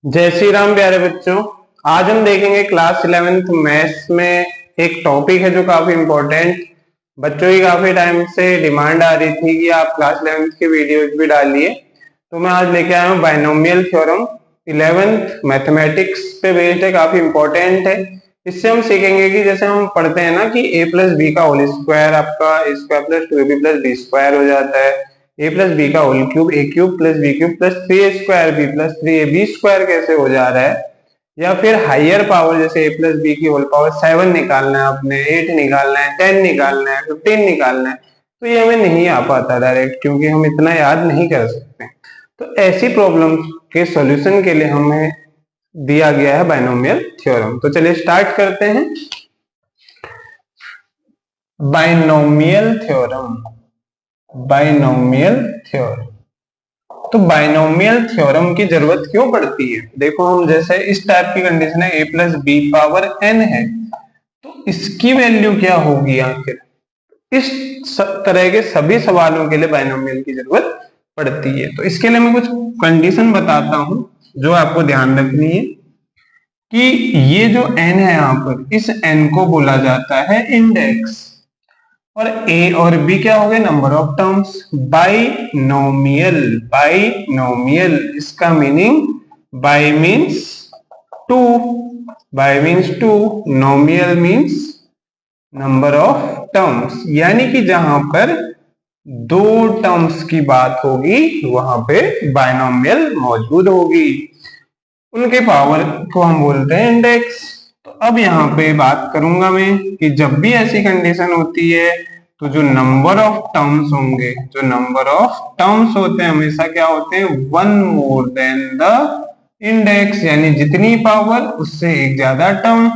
जय श्री राम प्यारे बच्चों। आज हम देखेंगे क्लास 11th मैथ्स में एक टॉपिक है जो काफी इंपॉर्टेंट बच्चों की काफी टाइम से डिमांड आ रही थी कि आप क्लास 11th के वीडियोज भी डालिए। तो मैं आज लेके आया हूँ बाइनोमियल थ्योरम। 11th मैथमेटिक्स पे बेस्ड है, काफी इंपॉर्टेंट है। इससे हम सीखेंगे कि जैसे हम पढ़ते हैं ना कि a प्लस बी का होल स्क्वायर आपका a square plus 2ab plus b square हो जाता है, a प्लस बी का whole cube a cube plus b cube plus 3a square b plus 3ab square कैसे हो जा रहा है, या फिर हायर पावर जैसे a प्लस बी की होल पावर 7 निकालना है, आपने 8 निकालना है, 10 निकालना है, 15 निकालना है, तो ये हमें नहीं आ पाता डायरेक्ट, क्योंकि हम इतना याद नहीं कर सकते। तो ऐसी प्रॉब्लम के सॉल्यूशन के लिए हमें दिया गया है बाइनोमियल थ्योरम। तो चलिए स्टार्ट करते हैं। Binomial theorem, binomial theorem. तो बाइनोमियल थ्योरम की जरूरत क्यों पड़ती है? देखो, हम जैसे इस टाइप की कंडीशन है a plus b power n है, तो इसकी वैल्यू क्या होगी आखिर? इस तरह के सभी सवालों के लिए बाइनोमियल की जरूरत पड़ती है। तो इसके लिए मैं कुछ कंडीशन बताता हूं जो आपको ध्यान रखनी है कि ये जो n है यहाँ पर, इस n को बोला जाता है इंडेक्स, और a और b क्या हो गए? Number of terms. Binomial, binomial इसका meaning bi means two, bi means two, nomial means number of terms, यानी कि जहां पर दो टर्म्स की बात होगी वहां पे बाइनोमियल मौजूद होगी। उनके पावर को हम बोलते हैं इंडेक्स। तो अब यहाँ पे बात करूंगा मैं कि जब भी ऐसी कंडीशन होती है तो जो नंबर ऑफ टर्म्स होंगे, जो नंबर ऑफ टर्म्स होते हैं हमेशा क्या होते हैं? One more than the index, यानी जितनी पावर उससे एक ज्यादा टर्म।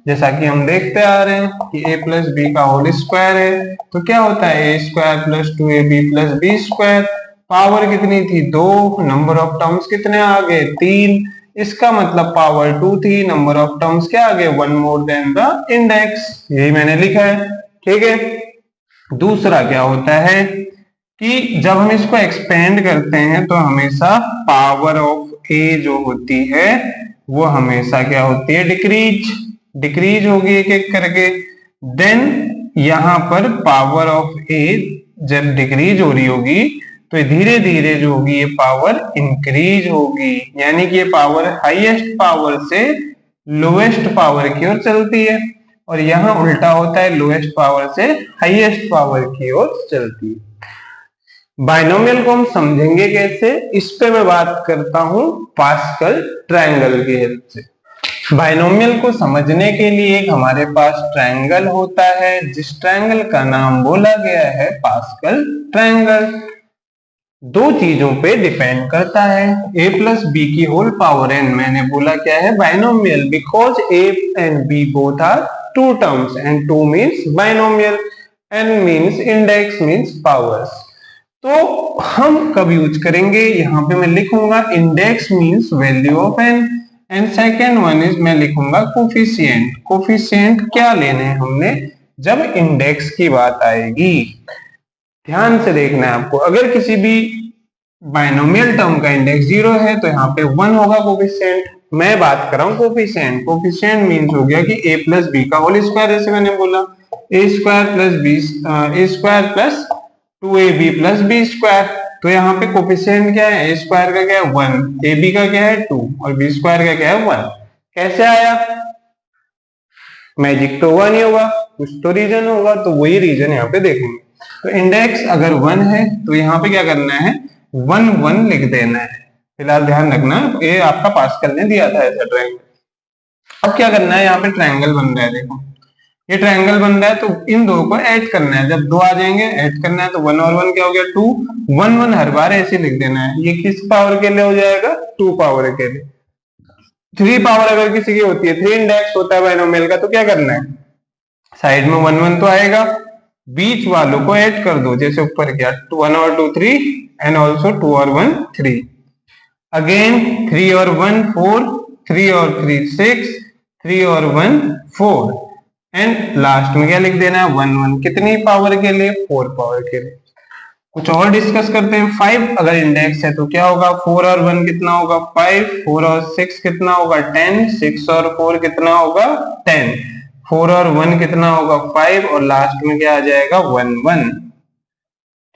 जैसा कि हम देखते आ रहे हैं कि a प्लस बी का होल स्क्वायर है, तो क्या होता है? a square plus 2ab plus b square. Power कितनी थी? 2। नंबर ऑफ टर्म्स कितने आ गए? 3। इसका मतलब पावर 2 थी, नंबर ऑफ टर्म्स क्या आ गए? One more than the index. यही मैंने लिखा है, ठीक है। दूसरा क्या होता है कि जब हम इसको एक्सपेंड करते हैं तो हमेशा पावर ऑफ ए जो होती है वो हमेशा क्या होती है? डिक्रीज, डिक्रीज होगी एक एक करके। देन यहां पर पावर ऑफ ए जब डिक्रीज हो रही होगी तो धीरे धीरे जो होगी ये पावर इंक्रीज होगी, यानी कि ये पावर हाईएस्ट पावर से लोएस्ट पावर की ओर चलती है, और यहां उल्टा होता है, लोएस्ट पावर से हाईएस्ट पावर की ओर चलती है। बाइनोमियल को हम समझेंगे कैसे, इस पे मैं बात करता हूं पास्कल ट्रायंगल की हेल्प से। बाइनोमियल को समझने के लिए एक हमारे पास ट्रायंगल होता है, जिस ट्रायंगल का नाम बोला गया है पास्कल ट्रायंगल। दो चीजों पे डिपेंड करता है। a प्लस बी की होल पावर n, मैंने बोला क्या है? Binomial, because a and b both are two terms and two means binomial, n means index means powers. तो हम कब यूज करेंगे? यहाँ पे मैं लिखूंगा index means value of n, and second one is मैं लिखूंगा कोफिशिएंट। कोफिशिएंट क्या लेने हैं हमने जब इंडेक्स की बात आएगी? ध्यान से देखना है आपको। अगर किसी भी बाइनोमियल टर्म का इंडेक्स 0 है तो यहाँ पे 1 होगा कोफिशिएंट। मैं बात कर रहा हूँ कोफिशिएंट। कोफिशिएंट मीन्स हो गया कि a प्लस बी का होल स्क्वायर, जैसे मैंने बोला a square plus b, a square plus 2ab plus b square. तो यहाँ पे कोफिशिएंट क्या है? a स्क्वायर का क्या है? 1, ab का क्या है? 2, और b स्क्वायर का क्या है? 1। कैसे आया? मैजिक तो हुआ नहीं होगा, कुछ तो रीजन होगा, तो वही रीजन यहाँ पे देखेंगे। तो इंडेक्स अगर 1 है तो यहाँ पे क्या करना है? 1 1 लिख देना है। फिलहाल ध्यान रखना, ये आपका पास्कल ने दिया था ऐसा ट्रायंगल। अब क्या करना है? यहाँ पे ट्रायंगल बन रहा है, देखो ये ट्रायंगल बन रहा है, तो इन दो को ऐड करना है। जब दो आ जाएंगे ऐड करना है, तो 1 और 1 क्या हो गया? 2। 1 1 हर बार ऐसे लिख देना है। ये किस पावर के लिए हो जाएगा? 2 पावर के लिए। 3 पावर अगर किसी की होती है, 3 इंडेक्स होता है बाइनोमियल का, तो क्या करना है? साइड में 1 1 तो आएगा, बीच वालों को ऐड कर दो, जैसे ऊपर किया 1 और 2 3, एंड ऑल्सो 2 और 1 3। अगेन 3 और 1 4, 3 और 3 6, 3 और 1 4, एंड लास्ट में क्या लिख देना है? 1 1 कितनी पावर के लिए? 4 पावर के लिए। कुछ और डिस्कस करते हैं। 5 अगर इंडेक्स है तो क्या होगा, 4 और 1 कितना होगा 5, 4 और 6 कितना होगा 10, 6 और 4 कितना होगा 10, 4 और 1 कितना होगा 5 और लास्ट में क्या आ जाएगा 1 1।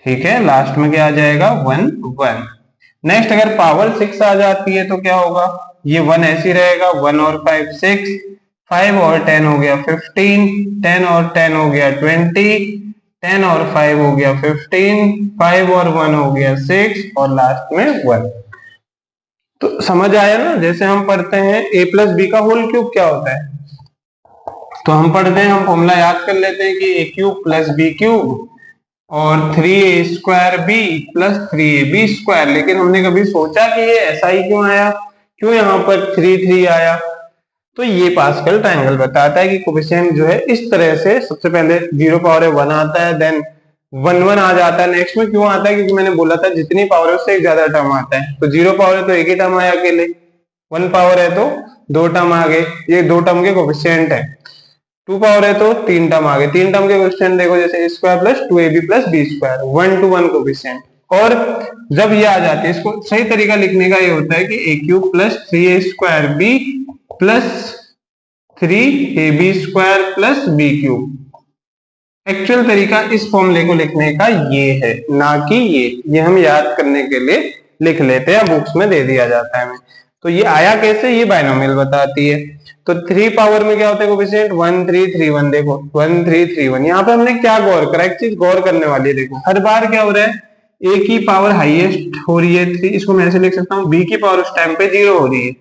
ठीक है, लास्ट में क्या आ जाएगा 1 1। नेक्स्ट अगर पावर 6 आ जाती है तो क्या होगा, ये 1 ऐसे रहेगा, 1 और 5 6, 5 और 10 हो गया 15, 10 और 10 हो गया 20, 10 और 5 हो गया 15, 5 और 1 हो गया 6 और लास्ट में 1। तो समझ आया ना, जैसे हम पढ़ते हैं a प्लस बी का होल क्यूब क्या होता है, तो हम पढ़ते हैं, हम फॉर्मूला याद कर लेते हैं कि a cube plus b cube और 3a square b plus 3ab square. लेकिन हमने कभी सोचा कि ये ऐसा ही क्यों आया, क्यों यहाँ पर 3 3 आया, तो ये पास्कल ट्रायंगल बताता है कि कोफिशिएंट जो है इस तरह से, सबसे पहले 0 पावर 1 आता है, देन 1 1 आ जाता है, नेक्स्ट में क्यों आता है, क्योंकि मैंने बोला था जितनी पावर है उससे एक ज्यादा टर्म आता है, तो 0 पावर है तो एक ही टर्म आया अकेले, 1 पावर है तो 2 टर्म आ गए, ये 2 टर्म के कोफिशिएंट है, 2 पावर है तो 3 टर्म आ गए, 3 टर्म के कोफिशिएंट देखो जैसे a square plus 2ab plus b square, 1 to 1 coefficient. और जब ये आ जाती है, इसको सही तरीका लिखने का ये होता है कि a cube plus 3a square b plus 3ab square plus b cube. Actual तरीका इस फॉर्मूले को लिखने का ये है, ना कि ये हम याद करने के लिए लिख लेते हैं, बुक्स में दे दिया जाता है हमें। तो ये आया कैसे, ये बायनोमियल बताती है। तो 3 पावर में क्या होता है कोफिशिएंट 1 3 3 1, देखो 1 3 3 1। यहाँ पे हमने क्या गौर करा, एक चीज गौर करने वाली है, देखो हर बार क्या हो रहा है, a की पावर हाईएस्ट हो रही है 3, इसको मैं ऐसे लिख सकता हूँ, b की पावर उस टाइम पे 0 हो रही है,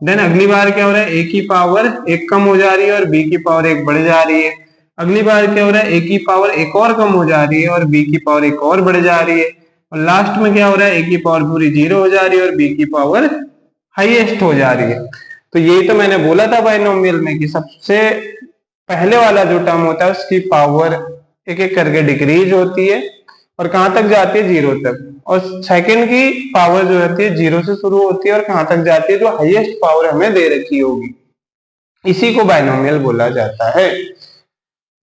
देन अगली बार क्या हो रहा है, a की पावर एक कम हो जा रही है और b की पावर एक बढ़ जा रही है, अगली बार क्या हो रहा है, a की पावर एक और कम हो जा रही है और b की पावर एक और बढ़ जा रही है, और लास्ट में क्या हो रहा है, a की पावर पूरी 0 हो जा रही है और b की पावर हाईएस्ट हो जा रही है। तो यही तो मैंने बोला था बाइनोमियल में कि सबसे पहले वाला जो टर्म होता है उसकी पावर एक एक करके डिक्रीज होती है और कहां तक जाती है 0 तक, और सेकंड की पावर जो होती है 0 से शुरू होती है और कहां तक जाती है, जो हाईएस्ट पावर हमें दे रखी होगी, इसी को बाइनोमियल बोला जाता है।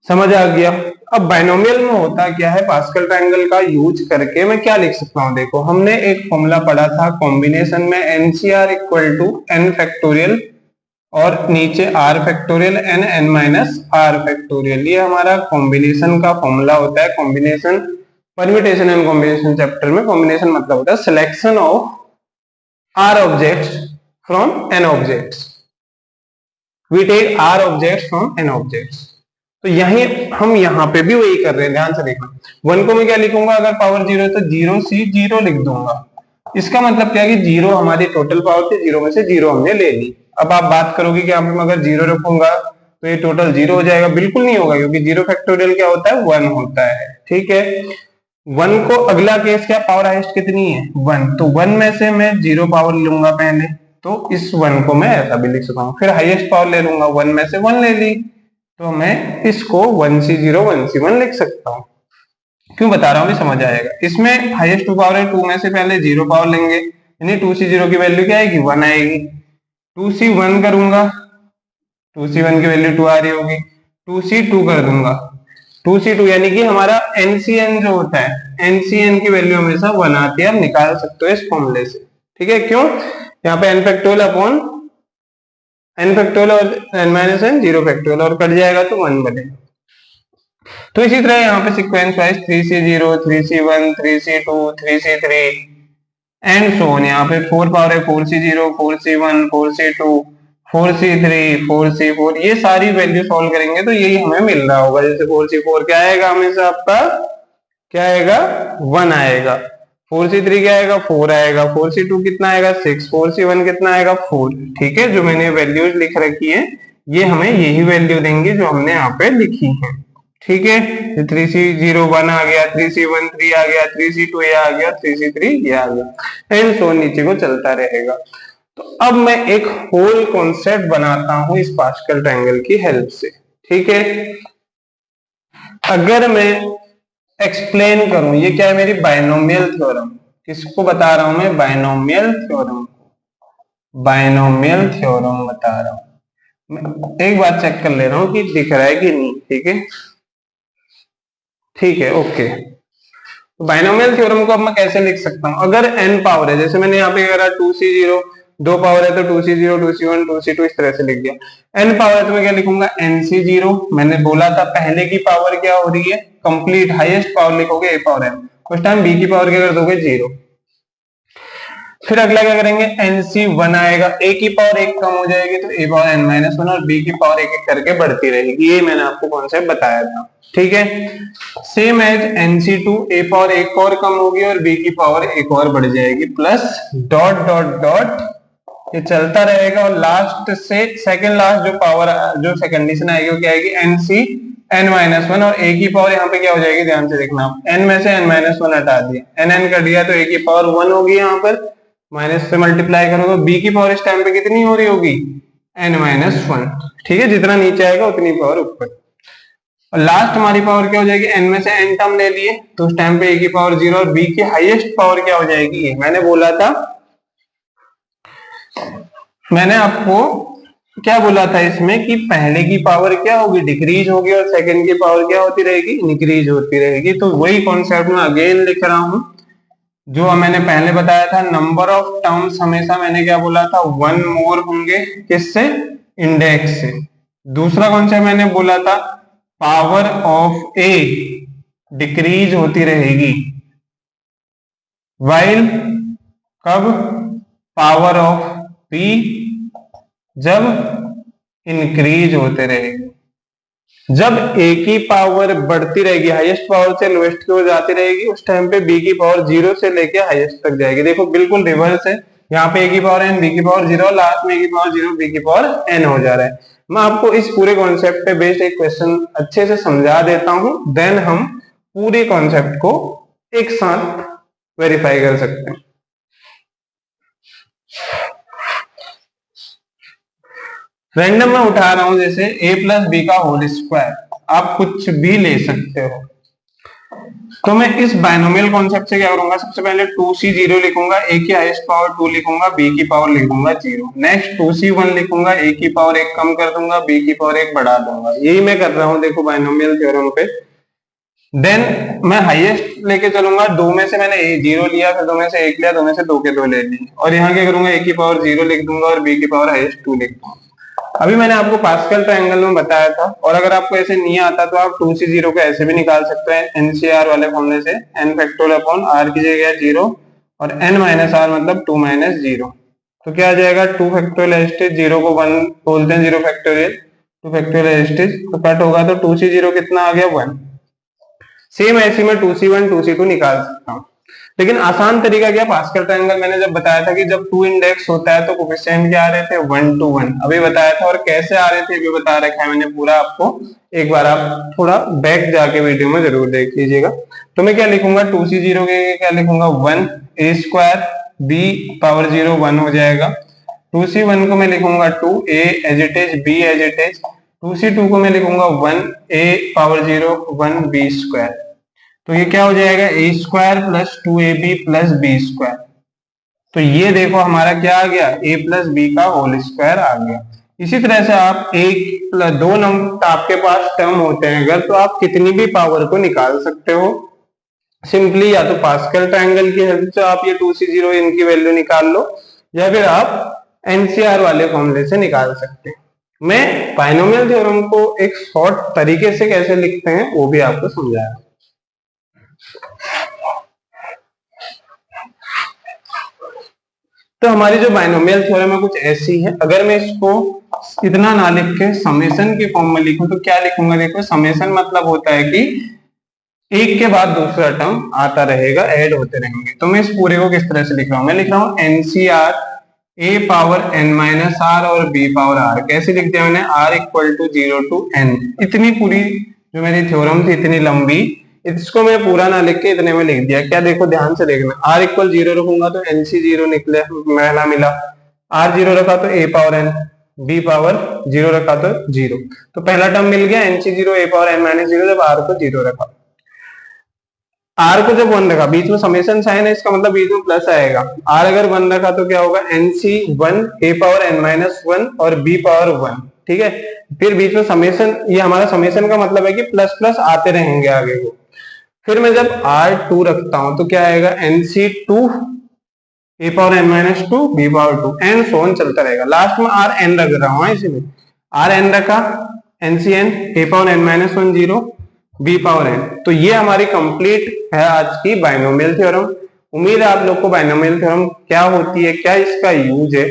समझ आ गया। अब बाइनोमियल में होता क्या है, पास्कल ट्रायंगल का यूज करके मैं क्या लिख सकता हूं, देखो हमने एक फॉर्मूला पढ़ा था कॉम्बिनेशन में, nCr equal to n factorial और नीचे r factorial n n minus r factorial, ये हमारा कॉम्बिनेशन का फॉर्मूला होता है। Combination, permutation and combination chapter में कॉम्बिनेशन मतलब होता है selection of r objects from n objects, we take r objects from n objects. तो यही हम यहाँ पे भी वही कर रहे हैं, ध्यान से देखना। 1 को मैं क्या लिखूंगा, अगर पावर 0 है तो 0 सी 0 लिख दूंगा, इसका मतलब क्या है कि 0 हमारी टोटल पावर थी, 0 में से 0 हमने ले ली। अब आप बात करोगे कि यहाँ पे मैं अगर 0 रखूंगा तो ये टोटल 0 हो जाएगा, बिल्कुल नहीं होगा, क्योंकि 0 फैक्टोरियल क्या होता है 1 होता है। ठीक है, 1 को अगला केस क्या, पावर हाईएस्ट कितनी है 1, तो 1 में से मैं 0 पावर लूंगा पहले, तो इस 1 को मैं ऐसा भी लिख सकता हूँ, फिर हाईएस्ट पावर ले लूंगा, 1 में से 1 ले ली, तो मैं इसको 1c0 1c1 लिख सकता हूँ। क्यों बता रहा हूँ, भी समझ आएगा। इसमें हाईएस्ट पावर है 2 में से पहले 0 पावर लेंगे, यानी 2c0 की वैल्यू क्या आएगी 1 आएगी, 2c1 करूंगा, 2c1 की वैल्यू 2 आ रही होगी, 2c2 कर दूंगा, 2c2 यानी कि हमारा एनसीएन जो होता है, एनसीएन की वैल्यू हमेशा 1 आती है, आप निकाल सकते हो इस फॉर्मूले से। ठीक है, क्यों, यहाँ पे n factorial upon n factorial और n माइनस n 0 फैक्टोरियल, और कट जाएगा तो 1 बनेगा। तो इसी तरह यहाँ पे sequence wise 3c0 3c1 3c2 3c3 and so on, यहाँ पे 4 पावर है 4c0 4c1 4c2 4c3 4c4, ये सारी वैल्यू सॉल्व करेंगे तो यही हमें मिल रहा होगा। जैसे 4c4 क्या आएगा, हमेशा आपका क्या आएगा 1 आएगा, 4c3 क्या आएगा 4 आएगा, 4c2 कितना आएगा 6, 4c1 कितना आएगा 4। ठीक है, जो मैंने वैल्यूज लिख रखी है ये हमें यही वैल्यू देंगे जो हमने यहाँ पे लिखी है। ठीक है, 3c0 1 आ गया, 3c1 3 आ गया, 3c2 ये आ गया, 3c3 ये आ गया, एंड सो नीचे को चलता रहेगा। तो अब मैं एक होल कॉन्सेप्ट बनाता हूं इस पास्कल ट्रायंगल की हेल्प से। ठीक है, अगर मैं एक्सप्लेन करूं, ये क्या है मेरी बायनोमियल थ्योरम, किसको बता रहा हूं मैं, बायनोमियल थ्योरम, बायनोमियल थ्योरम बता रहा हूं मैं। एक बार चेक कर ले रहा हूं कि दिख रहा है कि नहीं। ठीक है, ठीक है, ओके। तो बाइनोमियल थ्योरम को अब मैं कैसे लिख सकता हूँ, अगर n पावर है, जैसे मैंने यहाँ पे करा 2c0, 2 पावर है तो 2c0, 2c1, 2c2 इस तरह से लिख दिया। n पावर है तो मैं क्या लिखूंगा, nc0। मैंने बोला था पहले की पावर क्या हो रही है, कंप्लीट हाईएस्ट पावर लिखोगे a पावर n, उस टाइम b की पावर क्या कर दोगे, 0। फिर अगला क्या करेंगे, nc1 आएगा, a की पावर 1 कम हो जाएगी तो a पावर n-1 और b की पावर एक एक करके बढ़ती रहेगी। ये मैंने आपको कॉन्सेप्ट बताया था, ठीक है। Same as nc2, a power 1 और कम होगी और b की पावर 1 और बढ़ जाएगी, प्लस डॉट डॉट डॉट ये चलता रहेगा। और लास्ट से सेकंड लास्ट जो पावर जो कंडीशन आएगी वो क्या आएगी, nc(n-1) और a की पावर यहाँ पे क्या हो जाएगी, ध्यान से देखना आप, n में से n-1 हटा दिया, n कर दिया तो a की पावर 1 होगी, यहाँ पर माइनस से मल्टीप्लाई करोगे, b की पावर इस टाइम पे कितनी हो रही होगी, n-1, ठीक है। जितना नीचे आएगा उतनी पावर ऊपर। और लास्ट हमारी पावर क्या हो जाएगी, n में से n टर्म ले लिए तो उस टाइम पे a की पावर 0 और b की हाईएस्ट पावर क्या हो जाएगी, ये मैंने बोला था, मैंने आपको क्या बोला था इसमें कि पहले की पावर क्या होगी, डिक्रीज होगी और सेकंड की पावर क्या होती रहेगी, इंक्रीज होती रहेगी। तो वही कॉन्सेप्ट में अगेन लिख रहा हूं जो मैंने पहले बताया था, नंबर ऑफ टर्म्स हमेशा मैंने क्या बोला था, 1 मोर होंगे, किससे, इंडेक्स से। दूसरा कॉन्सेप्ट मैंने बोला था, पावर ऑफ ए डिक्रीज होती रहेगी, वाइल कब, पावर ऑफ बी जब इंक्रीज होते रहेगी। जब ए की पावर बढ़ती रहेगी, हाईएस्ट पावर से लोएस्ट की ओर जाती रहेगी, उस टाइम पे बी की पावर 0 से लेके हाईएस्ट तक जाएगी। देखो बिल्कुल रिवर्स है, यहाँ पे ए की पावर n, बी की पावर 0, लास्ट में ए की पावर 0, बी की पावर n हो जा रहा है। मैं आपको इस पूरे कॉन्सेप्ट पे बेस्ड एक क्वेश्चन अच्छे से समझा देता हूं, देन हम पूरे कॉन्सेप्ट को एक साथ वेरीफाई कर सकते हैं। रैंडम में उठा रहा हूं, जैसे a प्लस बी का होल स्क्वायर, आप कुछ भी ले सकते हो। तो मैं इस बाइनोमियल कॉन्सेप्ट से क्या करूंगा, सबसे पहले 2c0 लिखूंगा, a की हाईएस्ट पावर 2 लिखूंगा, b की पावर लिख दूंगा 0। नेक्स्ट 2c1 लिखूंगा, a की पावर 1 कम कर दूंगा, b की पावर 1 बढ़ा दूंगा। यही मैं कर रहा हूं देखो बाइनोमियल थ्योरम पे। देन मैं हाईएस्ट लेके चलूंगा, 2 में से मैंने 0 लिया, फिर 2 में से 1 लिया, 2 में से 2 के 2 ले लिए, और यहाँ क्या करूंगा, a की पावर 0 लिख दूंगा और b की पावर हाईएस्ट 2 लिख दूंगा। अभी मैंने आपको पास्कल ट्रायंगल में बताया था, और अगर आपको ऐसे नहीं आता तो आप 2c0 को ऐसे भी निकाल सकते हैं, एनसीआर वाले फॉर्मूले से, n फैक्टोरियल अपॉन r की जगह 0 और n माइनस r मतलब 2 माइनस 0। तो क्या आ जाएगा, 2 फैक्टोरियल एस्टेज, 0 को 1 बोलते हैं, 0 फैक्टोरियल, 2 फैक्टोरियल एस्टेज, तो कट होगा तो 2c0 कितना आ गया, 1। सेम ऐसे में 2c1 2c2 निकाल सकता हूँ, लेकिन आसान तरीका क्या, पास्कल ट्रायंगल मैंने जब बताया था कि जब 2 इंडेक्स होता है तो कोफिशिएंट क्या आ रहे थे, 1 to 1, अभी बताया था। और कैसे आ रहे थे भी बता रखा है मैंने पूरा आपको, एक बार आप थोड़ा बैक जाके वीडियो में जरूर देख लीजिएगा। तो मैं क्या लिखूंगा, 2c0 के क्या लिखूंगा, 1 a स्क्वायर, b पावर 0 1 हो जाएगा। 2c1 को मैं लिखूंगा 2 a as it is, b as it is. 2c2 को मैं लिखूंगा 1 a पावर 0 1 b स्क्वायर। तो ये क्या हो जाएगा, a square plus 2ab plus b square. तो ये देखो हमारा क्या आ गया, a प्लस b का होल स्क्वायर आ गया। इसी तरह से आप एक प्लस 2 नंबर आपके पास टर्म होते हैं अगर, तो आप कितनी भी पावर को निकाल सकते हो सिंपली, या तो पास्कल ट्रायंगल की हेल्प से आप ये 2c0 इनकी वैल्यू निकाल लो, या फिर आप एनसीआर वाले फॉर्मूले से निकाल सकते हैं। मैं बाइनोमियल थ्योरम को एक शॉर्ट तरीके से कैसे लिखते हैं वो भी आपको समझाया। तो हमारी जो बाइनोमियल थ्योरम है कुछ ऐसी है। अगर मैं इसको इतना ना लिख के समेशन के फॉर्म में लिखूं तो क्या लिखूंगा, देखो समेशन मतलब होता है कि एक के बाद दूसरा टर्म आता रहेगा, ऐड होते रहेंगे। तो मैं इस पूरे को किस तरह से लिख रहा हूं, मैं लिख रहा हूं एनसीआर a पावर n माइनस r और b पावर r। कैसे लिख दिया मैंने, r equal to 0 to n। इतनी पूरी जो मेरी थ्योरम थी इतनी लंबी, इसको मैं पूरा ना लिख के इतने में लिख दिया। क्या देखो ध्यान से देखना, r इक्वल 0 रखूंगा तो nc0 निकले, पहला मिला, r 0 रखा तो a power n, b power 0 रखा तो 0, तो पहला टर्म मिल गया nc0 a power n minus 0 जब r को 0 रखा। r को जब 1 रखा, बीच में समेशन साइन है, इसका मतलब बीच में प्लस आएगा। r अगर 1 रखा तो क्या होगा, nc1 a power n minus 1 और b पावर 1, ठीक है। फिर बीच में समेशन, ये हमारा समेशन का मतलब है कि प्लस प्लस आते रहेंगे आगे को। फिर मैं जब R2 रखता हूं तो क्या आएगा, NC2 a power n minus 2 b power 2 and so on चलता रहेगा। लास्ट में Rn रख रहा हूं, इसी में Rn रखा, NCn a power n minus 1 0 b power n। तो ये हमारी कंप्लीट है आज की बाइनोमियल थ्योरम। उम्मीद है आप लोग को बाइनोमियल थ्योरम क्या होती है, क्या इसका यूज है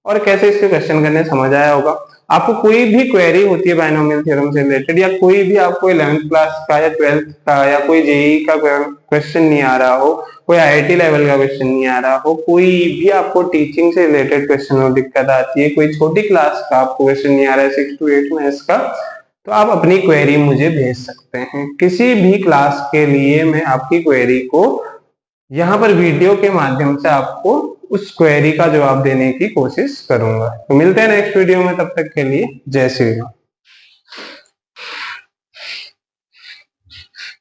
और कैसे इसके क्वेश्चन करने समझ आया होगा। आपको कोई भी क्वेरी होती है बाइनोमियल थ्योरम से रिलेटेड, या कोई भी आपको 11th क्लास का या 12th का या कोई जेईई का क्वेश्चन नहीं आ रहा हो, कोई आईआईटी लेवल का क्वेश्चन नहीं आ रहा हो, कोई भी आपको टीचिंग से रिलेटेड क्वेश्चन में दिक्कत आती है, कोई छोटी क्लास का आपको क्वेश्चन नहीं आ रहा है 6 to 8 मैथ्स का, तो आप अपनी क्वेरी मुझे भेज सकते हैं। किसी भी क्लास के लिए मैं आपकी क्वेरी को यहाँ पर वीडियो के माध्यम से आपको उस क्वेरी का जवाब देने की कोशिश करूंगा। तो मिलते हैं नेक्स्ट वीडियो में, तब तक के लिए जय श्री राम।